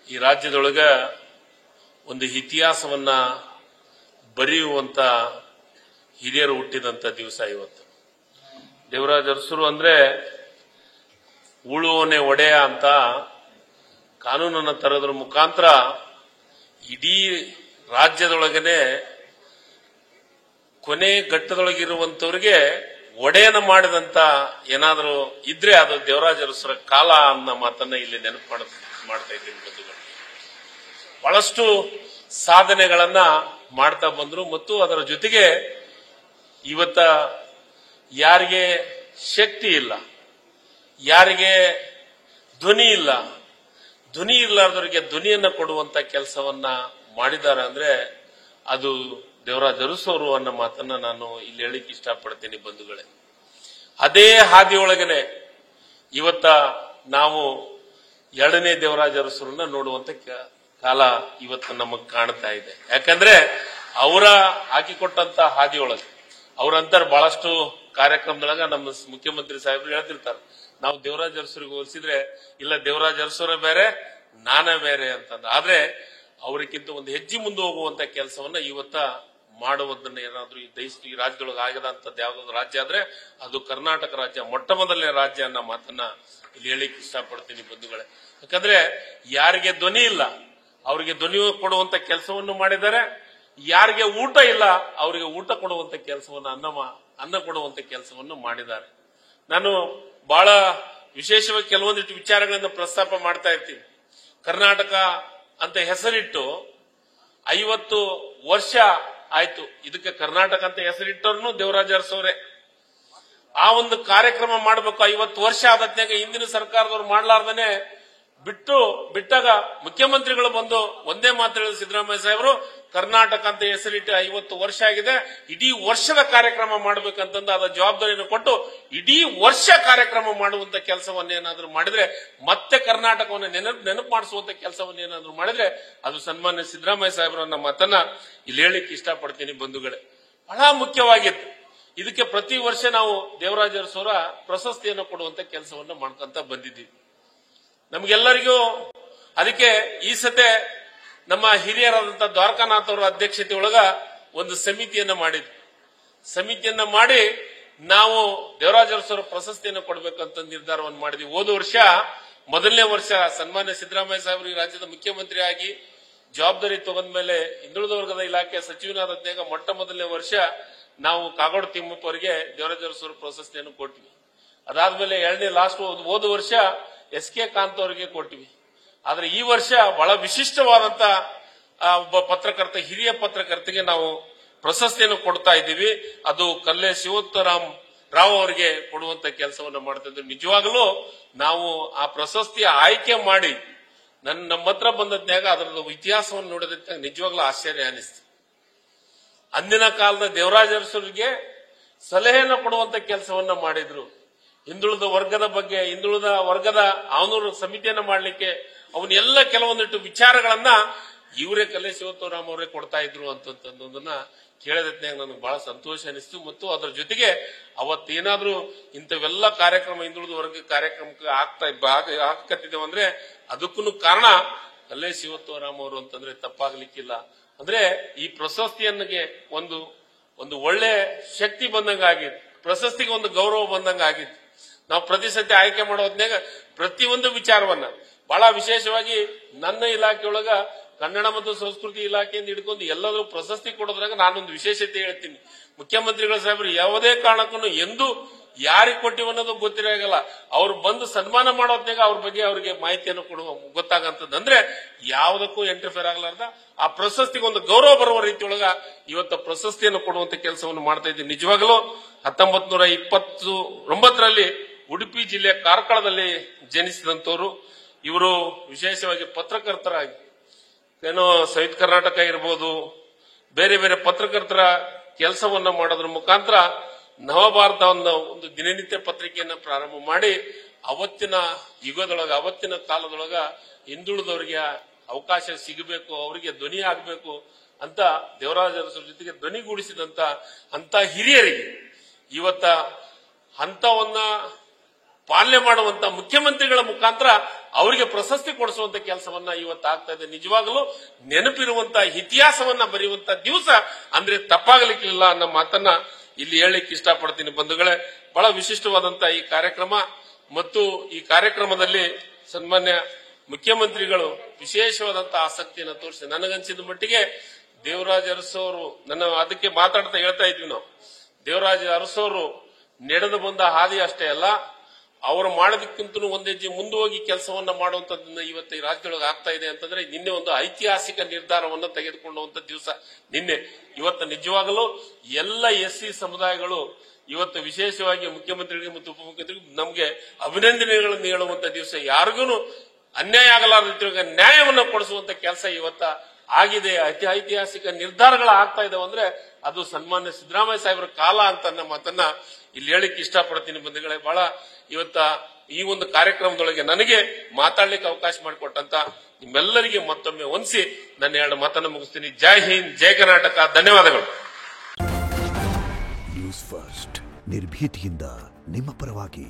ಈ ರಾಜ್ಯದೊಳಗ ಒಂದು ಇತಿಹಾಸವನ್ನ ಬರೆಯುವಂತ ಹಿರಿಯರು ಹುಟ್ಟಿದಂತ ದಿವಸ ಇವತ್ತು. ದೇವರಾಜ ಅರಸರು ಅಂದ್ರೆ ಉಳುವನೆ ಒಡೆಯ ಅಂತ ಕಾನೂನನ್ನ ತರೋದ್ರ ಮುಖಾಂತರ ಇಡೀ ರಾಜ್ಯದೊಳಗನೆ ಕೊನೆ ಘಟ್ಟದೊಳಗಿರುವಂತವ್ರಿಗೆ ಒಡೆಯನ ಮಾಡಿದಂತ ಏನಾದರೂ ಇದ್ರೆ ಅದು ದೇವರಾಜ ಅರಸರ ಕಾಲ ಅನ್ನೋ ಮಾತನ್ನ ಇಲ್ಲಿ ನೆನಪು ಮಾಡ್ತಾ ಇದ್ದೀನಿ ಬಂಧುಗಳು. ಬಹಳಷ್ಟು ಸಾಧನೆಗಳನ್ನ ಮಾಡ್ತಾ ಬಂದ್ರು ಮತ್ತು ಅದರ ಜೊತೆಗೆ ಇವತ್ತ ಯಾರಿಗೆ ಶಕ್ತಿ ಇಲ್ಲ, ಯಾರಿಗೆ ಧ್ವನಿ ಇಲ್ಲ, ಧ್ವನಿ ಇರ್ಲಾರ್ದವರಿಗೆ ಧ್ವನಿಯನ್ನ ಕೊಡುವಂತ ಕೆಲಸವನ್ನ ಮಾಡಿದ್ದಾರೆ ಅಂದ್ರೆ ಅದು ದೇವರಾಜ ಅರಸರು ಅನ್ನೋ ಮಾತನ್ನ ನಾನು ಇಲ್ಲಿ ಹೇಳಿಕ್ಕೆ ಇಷ್ಟಪಡ್ತೀನಿ ಬಂಧುಗಳೇ. ಅದೇ ಹಾದಿಯೊಳಗನೆ ಇವತ್ತ ನಾವು ಎರಡನೇ ದೇವರಾಜ ಅರಸರನ್ನ ನೋಡುವಂತ ಕಾಲ ಇವತ್ತು ನಮಗ್ ಕಾಣ್ತಾ ಇದೆ. ಯಾಕಂದ್ರೆ ಅವರ ಹಾಕಿಕೊಟ್ಟಂತ ಹಾದಿಯೊಳಗೆ ಅವ್ರಂತಾರ ಬಹಳಷ್ಟು ಕಾರ್ಯಕ್ರಮದೊಳಗ ನಮ್ಮ ಮುಖ್ಯಮಂತ್ರಿ ಸಾಹೇಬರು ಹೇಳ್ತಿರ್ತಾರೆ, ನಾವು ದೇವರಾಜ ಅರಸರಿಗೆ ಹೋಲಿಸಿದ್ರೆ ಇಲ್ಲ ದೇವರಾಜ ಅರಸರ ಬೇರೆ ನಾನೇ ಬೇರೆ ಅಂತಂದ. ಆದ್ರೆ ಅವರಿಗಿಂತ ಒಂದು ಹೆಜ್ಜೆ ಮುಂದೆ ಹೋಗುವಂತ ಕೆಲಸವನ್ನ ಇವತ್ತ ಮಾಡುವುದನ್ನ ಏನಾದ್ರೂ ಈ ರಾಜ್ಯದೊಳಗೆ ಆಗದಂತದ್ದು ಯಾವ್ದಾದ್ರು ರಾಜ್ಯ ಆದ್ರೆ ಅದು ಕರ್ನಾಟಕ ರಾಜ್ಯ, ಮೊಟ್ಟ ಮೊದಲನೇ ರಾಜ್ಯ ಅನ್ನೋ ಮಾತನ್ನ ಇಲ್ಲಿ ಹೇಳಿಕ್ ಇಷ್ಟಪಡ್ತೀನಿ ಬಂಧುಗಳೇ. ಯಾಕಂದ್ರೆ ಯಾರಿಗೆ ಧ್ವನಿ ಇಲ್ಲ ಅವರಿಗೆ ಧ್ವನಿ ಕೊಡುವಂತ ಕೆಲಸವನ್ನು ಮಾಡಿದ್ದಾರೆ, ಯಾರಿಗೆ ಊಟ ಇಲ್ಲ ಅವರಿಗೆ ಊಟ ಕೊಡುವಂತ ಕೆಲಸವನ್ನು ಅನ್ನ ಕೊಡುವಂತ ಕೆಲಸವನ್ನು ಮಾಡಿದ್ದಾರೆ. ನಾನು ಬಹಳ ವಿಶೇಷವಾಗಿ ಕೆಲವೊಂದಿಷ್ಟು ವಿಚಾರಗಳನ್ನು ಪ್ರಸ್ತಾಪ ಮಾಡ್ತಾ ಇರ್ತೀನಿ. ಕರ್ನಾಟಕ ಅಂತ ಹೆಸರಿಟ್ಟು 50 ವರ್ಷ ಆಯ್ತು. ಇದಕ್ಕೆ ಕರ್ನಾಟಕ ಅಂತ ಹೆಸರಿಟ್ಟವ್ರು ದೇವರಾಜ ಅರಸವರೇ. ಆ ಒಂದು ಕಾರ್ಯಕ್ರಮ ಮಾಡಬೇಕು 50 ವರ್ಷ ಆದತ್ನಾಗ ಹಿಂದಿನ ಸರ್ಕಾರದವ್ರು ಮಾಡ್ಲಾರ್ದನೆ ಬಿಟ್ಟಾಗ ಮುಖ್ಯಮಂತ್ರಿಗಳು ಬಂದು ಒಂದೇ ಮಾತು ಹೇಳಿದ್ರು, ಸಿದ್ದರಾಮಯ್ಯ ಸಾಹೇಬರು ಕರ್ನಾಟಕ ಅಂತ ಹೆಸರಿಟ್ಟು 50 ವರ್ಷ ಆಗಿದೆ, ಇಡೀ ವರ್ಷದ ಕಾರ್ಯಕ್ರಮ ಮಾಡಬೇಕಂತಂದು ಅದ ಜವಾಬ್ದಾರಿಯನ್ನು ಕೊಟ್ಟು ಇಡೀ ವರ್ಷ ಕಾರ್ಯಕ್ರಮ ಮಾಡುವಂತ ಕೆಲಸವನ್ನೇನಾದ್ರೂ ಮಾಡಿದ್ರೆ, ಮತ್ತೆ ಕರ್ನಾಟಕವನ್ನು ನೆನಪು ಮಾಡಿಸುವಂತ ಕೆಲಸವನ್ನೇನಾದ್ರೂ ಮಾಡಿದ್ರೆ ಅದು ಸನ್ಮಾನ್ಯ ಸಿದ್ದರಾಮಯ್ಯ ಸಾಹೇಬರು ಅನ್ನೋ ಮಾತನ್ನ ಇಲ್ಲಿ ಹೇಳಿಕ್ಕೆ ಇಷ್ಟಪಡ್ತೀನಿ ಬಂಧುಗಳೇ. ಬಹಳ ಮುಖ್ಯವಾಗಿತ್ತು. ಇದಕ್ಕೆ ಪ್ರತಿ ವರ್ಷ ನಾವು ದೇವರಾಜ ಅರಸರ ಪ್ರಶಸ್ತಿಯನ್ನು ಕೊಡುವಂತ ಕೆಲಸವನ್ನ ಮಾಡ್ಕೊಂತ ಬಂದಿದ್ದೀವಿ. ನಮ್ಗೆಲ್ಲರಿಗೂ ಅದಕ್ಕೆ ಈ ಸತೆ ನಮ್ಮ ಹಿರಿಯರಾದಂತ ದ್ವಾರಕಾನಾಥ್ ಅವರ ಅಧ್ಯಕ್ಷತೆಯೊಳಗ ಒಂದು ಸಮಿತಿಯನ್ನ ಮಾಡಿದ್ವಿ. ಸಮಿತಿಯನ್ನ ಮಾಡಿ ನಾವು ದೇವರಾಜ ಅರಸರ ಪ್ರಶಸ್ತಿಯನ್ನು ಕೊಡಬೇಕಂತ ನಿರ್ಧಾರವನ್ನು ಮಾಡಿದ್ವಿ. ಹೋದ ವರ್ಷ ಮೊದಲನೇ ವರ್ಷ ಸನ್ಮಾನ್ಯ ಸಿದ್ದರಾಮಯ್ಯ ಸಾಹೇಬರು ಈ ರಾಜ್ಯದ ಮುಖ್ಯಮಂತ್ರಿ ಆಗಿ ಜವಾಬ್ದಾರಿ ತಗೊಂಡ ಮೇಲೆ ಹಿಂದುಳಿದ ವರ್ಗದ ಇಲಾಖೆ ಸಚಿವನಾದಂತಾಗ ಮೊಟ್ಟ ಮೊದಲನೇ ವರ್ಷ ನಾವು ಕಾಗೋಡು ತಿಮ್ಮಪ್ಪ ಅವರಿಗೆ ದೇವರಾಜ ಅರಸರ ಪ್ರಶಸ್ತಿಯನ್ನು ಕೊಟ್ವಿ. ಅದಾದ್ಮೇಲೆ ಎರಡನೇ ಲಾಸ್ಟ್ ಹೋದ ವರ್ಷ SK ಕಾಂತ್ ಅವರಿಗೆ ಕೊಟ್ಟಿವಿ. ಆದ್ರೆ ಈ ವರ್ಷ ಬಹಳ ವಿಶಿಷ್ಟವಾದಂತ ಒಬ್ಬ ಪತ್ರಕರ್ತ, ಹಿರಿಯ ಪತ್ರಕರ್ತೆಗೆ ನಾವು ಪ್ರಶಸ್ತಿಯನ್ನು ಕೊಡ್ತಾ ಇದ್ದೀವಿ. ಅದು ಕಲ್ಲೆ ಶಿವೋತ್ತರಾಮ್ ರಾವ್ ಅವರಿಗೆ ಕೊಡುವಂತ ಕೆಲಸವನ್ನು ಮಾಡ್ತಾ ಇದ್ದೀವಿ. ನಿಜವಾಗಲೂ ನಾವು ಆ ಪ್ರಶಸ್ತಿಯ ಆಯ್ಕೆ ಮಾಡಿ ನಮ್ಮ ಹತ್ರ ಬಂದದ್ನಾಗ ಅದರ ಇತಿಹಾಸವನ್ನು ನೋಡೋದಕ್ಕೆ ನಿಜವಾಗ್ಲೂ ಆಶ್ಚರ್ಯ ಅನಿಸ್ತು. ಅಂದಿನ ಕಾಲದ ದೇವರಾಜ ಅರಸರಿಗೆ ಸಲಹೆಯನ್ನು ಕೊಡುವಂತ ಕೆಲಸವನ್ನ ಮಾಡಿದ್ರು. ಹಿಂದುಳಿದ ವರ್ಗದ ಬಗ್ಗೆ, ಹಿಂದುಳಿದ ವರ್ಗದ ಅವನೂರು ಸಮಿತಿಯನ್ನ ಮಾಡಲಿಕ್ಕೆ ಅವನ್ನೆಲ್ಲ ಕೆಲವೊಂದಿಟ್ಟು ವಿಚಾರಗಳನ್ನ ಇವರೇ ಕಲ್ಲೆ ಶಿವೋತ್ತರಾಮ್ ಅವರೇ ಕೊಡ್ತಾ ಇದ್ರು ಅಂತಂದನ್ನ ಕೇಳೋದಕ್ಕೆ ನನಗೆ ಬಹಳ ಸಂತೋಷ ಅನಿಸ್ತು. ಮತ್ತು ಅದರ ಜೊತೆಗೆ ಅವತ್ತೇನಾದ್ರೂ ಇಂಥವೆಲ್ಲ ಕಾರ್ಯಕ್ರಮ ಹಿಂದುಳಿದ ವರ್ಗ ಕಾರ್ಯಕ್ರಮಕ್ಕೆ ಹಾಕತ್ತಿದ್ದೇವೆ ಅಂದ್ರೆ ಅದಕ್ಕೂ ಕಾರಣ ಕಲ್ಲೆ ಶಿವೋತ್ತರಾಮ್ ಅವರು ಅಂತಂದ್ರೆ ತಪ್ಪಾಗ್ಲಿಕ್ಕಿಲ್ಲ. ಅಂದ್ರೆ ಈ ಪ್ರಶಸ್ತಿಯನ್ನಿಗೆ ಒಂದು ಒಳ್ಳೆ ಶಕ್ತಿ ಬಂದಂಗ ಆಗಿತ್ತು, ಪ್ರಶಸ್ತಿಗೆ ಒಂದು ಗೌರವ ಬಂದಂಗ ಆಗಿತ್ತು. ನಾವು ಪ್ರತಿ ಸತಿ ಆಯ್ಕೆ ಮಾಡೋದ್ನಾಗ ಪ್ರತಿಯೊಂದು ವಿಚಾರವನ್ನ ಬಹಳ ವಿಶೇಷವಾಗಿ ನನ್ನ ಇಲಾಖೆಯೊಳಗ ಕನ್ನಡ ಮತ್ತು ಸಂಸ್ಕೃತಿ ಇಲಾಖೆಯಿಂದ ಹಿಡ್ಕೊಂಡು ಎಲ್ಲಾದ್ರೂ ಪ್ರಶಸ್ತಿ ಕೊಡೋದ್ರಾಗ ನಾನೊಂದು ವಿಶೇಷತೆ ಹೇಳ್ತೀನಿ. ಮುಖ್ಯಮಂತ್ರಿಗಳ ಸಾಹೇಬರು ಯಾವುದೇ ಕಾರಣಕ್ಕೂ ಎಂದು ಯಾರಿಗೆ ಕೊಟ್ಟಿವ ಅನ್ನೋದು ಗೊತ್ತಿರೋಲ್ಲ. ಅವ್ರು ಬಂದು ಸನ್ಮಾನ ಮಾಡೋದ್ನಾಗ ಅವ್ರ ಬಗ್ಗೆ ಅವರಿಗೆ ಮಾಹಿತಿಯನ್ನು ಕೊಡುವ ಗೊತ್ತಾಗಂತದ್ದು. ಅಂದ್ರೆ ಯಾವುದಕ್ಕೂ ಇಂಟರ್ಫಿಯರ್ ಆಗಲಾರ್ದ ಆ ಪ್ರಶಸ್ತಿಗೆ ಒಂದು ಗೌರವ ಬರುವ ರೀತಿಯೊಳಗ ಇವತ್ತು ಪ್ರಶಸ್ತಿಯನ್ನು ಕೊಡುವಂತ ಕೆಲಸವನ್ನು ಮಾಡ್ತಾ ಇದ್ದೀವಿ. ನಿಜವಾಗಲೂ 1929ರಲ್ಲಿ ಉಡುಪಿ ಜಿಲ್ಲೆಯ ಕಾರ್ಕಳದಲ್ಲಿ ಜನಿಸಿದಂತವರು ಇವರು. ವಿಶೇಷವಾಗಿ ಪತ್ರಕರ್ತರಾಗಿ ಏನೋ ಸಂಯುಕ್ತ ಕರ್ನಾಟಕ ಇರ್ಬೋದು, ಬೇರೆ ಬೇರೆ ಪತ್ರಕರ್ತರ ಕೆಲಸವನ್ನ ಮಾಡೋದ್ರ ಮುಖಾಂತರ ನವಭಾರತ ಒಂದು ದಿನನಿತ್ಯ ಪತ್ರಿಕೆಯನ್ನ ಪ್ರಾರಂಭ ಮಾಡಿ ಅವತ್ತಿನ ಯುಗದೊಳಗ, ಅವತ್ತಿನ ಕಾಲದೊಳಗ ಹಿಂದುಳಿದವರಿಗೆ ಅವಕಾಶ ಸಿಗಬೇಕು, ಅವರಿಗೆ ಧ್ವನಿ ಆಗಬೇಕು ಅಂತ ದೇವರಾಜ ಅರಸರ ಜೊತೆಗೆ ಧ್ವನಿಗೂಡಿಸಿದಂತ ಅಂತ ಹಿರಿಯರಿಗೆ ಇವತ್ತ ಹಂತವನ್ನ ಪಾಲನೆ ಮಾಡುವಂತ ಮುಖ್ಯಮಂತ್ರಿಗಳ ಮುಖಾಂತರ ಅವರಿಗೆ ಪ್ರಶಸ್ತಿ ಕೊಡಿಸುವಂತ ಕೆಲಸವನ್ನ ಇವತ್ತು ಆಗ್ತಾ ಇದೆ. ನಿಜವಾಗಲೂ ನೆನಪಿರುವಂತ ಇತಿಹಾಸವನ್ನ ಬರೆಯುವಂತ ದಿವಸ ಅಂದ್ರೆ ತಪ್ಪಾಗಲಿಕ್ಕಿಲ್ಲ ಅನ್ನೋ ಮಾತನ್ನ ಇಲ್ಲಿ ಹೇಳಲಿಕ್ಕೆ ಇಷ್ಟಪಡ್ತೀನಿ. ಬಂಧುಗಳೇ, ಬಹಳ ವಿಶಿಷ್ಟವಾದಂತ ಈ ಕಾರ್ಯಕ್ರಮ ಮತ್ತು ಈ ಕಾರ್ಯಕ್ರಮದಲ್ಲಿ ಸನ್ಮಾನ್ಯ ಮುಖ್ಯಮಂತ್ರಿಗಳು ವಿಶೇಷವಾದಂತಹ ಆಸಕ್ತಿಯನ್ನು ತೋರಿಸಿ ನನಗನ್ಸಿದ ಮಟ್ಟಿಗೆ ದೇವರಾಜ ಅರಸು ಅವರು ಅದಕ್ಕೆ ಮಾತಾಡ್ತಾ ಹೇಳ್ತಾ ಇದ್ವಿ ನಾವು, ದೇವರಾಜ ಅರಸು ಅವರು ನಡೆದು ಬಂದ ಹಾದಿ ಅಷ್ಟೇ ಅಲ್ಲ, ಅವರು ಮಾಡೋದಕ್ಕಿಂತ ಒಂದ್ ಹೆಜ್ಜೆ ಮುಂದೆ ಹೋಗಿ ಕೆಲಸವನ್ನ ಮಾಡುವಂತದ್ದನ್ನ ಇವತ್ತು ಈ ರಾಜ್ಯದೊಳಗೆ ಆಗ್ತಾ ಇದೆ ಅಂತಂದ್ರೆ ನಿನ್ನೆ ಒಂದು ಐತಿಹಾಸಿಕ ನಿರ್ಧಾರವನ್ನು ತೆಗೆದುಕೊಳ್ಳುವಂತ ದಿವಸ ನಿನ್ನೆ. ಇವತ್ತು ನಿಜವಾಗಲೂ ಎಲ್ಲ SC ಸಮುದಾಯಗಳು ಇವತ್ತು ವಿಶೇಷವಾಗಿ ಮುಖ್ಯಮಂತ್ರಿಗಳಿಗೆ ಮತ್ತು ಉಪಮುಖ್ಯಮಂತ್ರಿಗಳಿಗೆ ನಮಗೆ ಅಭಿನಂದನೆಗಳನ್ನು ಹೇಳುವಂತ ದಿವಸ. ಯಾರಿಗೂ ಅನ್ಯಾಯ ಆಗಲಾರದಿದ್ದಾಗ ನ್ಯಾಯವನ್ನು ಕೊಡಿಸುವಂತ ಕೆಲಸ ಇವತ್ತ ಆಗಿದೆ. ಐತಿಹಾಸಿಕ ನಿರ್ಧಾರಗಳು ಆಗ್ತಾ ಇದಾವೆ ಅಂದ್ರೆ ಅದು ಸನ್ಮಾನ್ಯ ಸಿದ್ದರಾಮಯ್ಯ ಸಾಹೇಬರ ಕಾಲ ಅಂತ ಅನ್ನೋ ಮಾತನ್ನ ಇಲ್ಲಿ ಹೇಳಿಕ್ಕೆ ಇಷ್ಟಪಡ್ತೀನಿ. ಬಂಧುಗಳೇ, ಬಹಳ ಇವತ್ತ ಈ ಒಂದು ಕಾರ್ಯಕ್ರಮದೊಳಗೆ ನನಗೆ ಮಾತಾಡ್ಲಿಕ್ಕೆ ಅವಕಾಶ ಮಾಡಿಕೊಟ್ಟಂತ ನಿಮ್ಮೆಲ್ಲರಿಗೆ ಮತ್ತೊಮ್ಮೆ ವಂದಿಸಿ ನನ್ನ 2 ಮಾತನ್ನು ಮುಗಿಸ್ತೀನಿ. ಜೈ ಹಿಂದ್, ಜೈ ಕರ್ನಾಟಕ. ಧನ್ಯವಾದಗಳು. ನ್ಯೂಸ್ ಫಸ್ಟ್ ನಿರ್ಭೀತಿಯಿಂದ ನಿಮ್ಮ ಪರವಾಗಿ.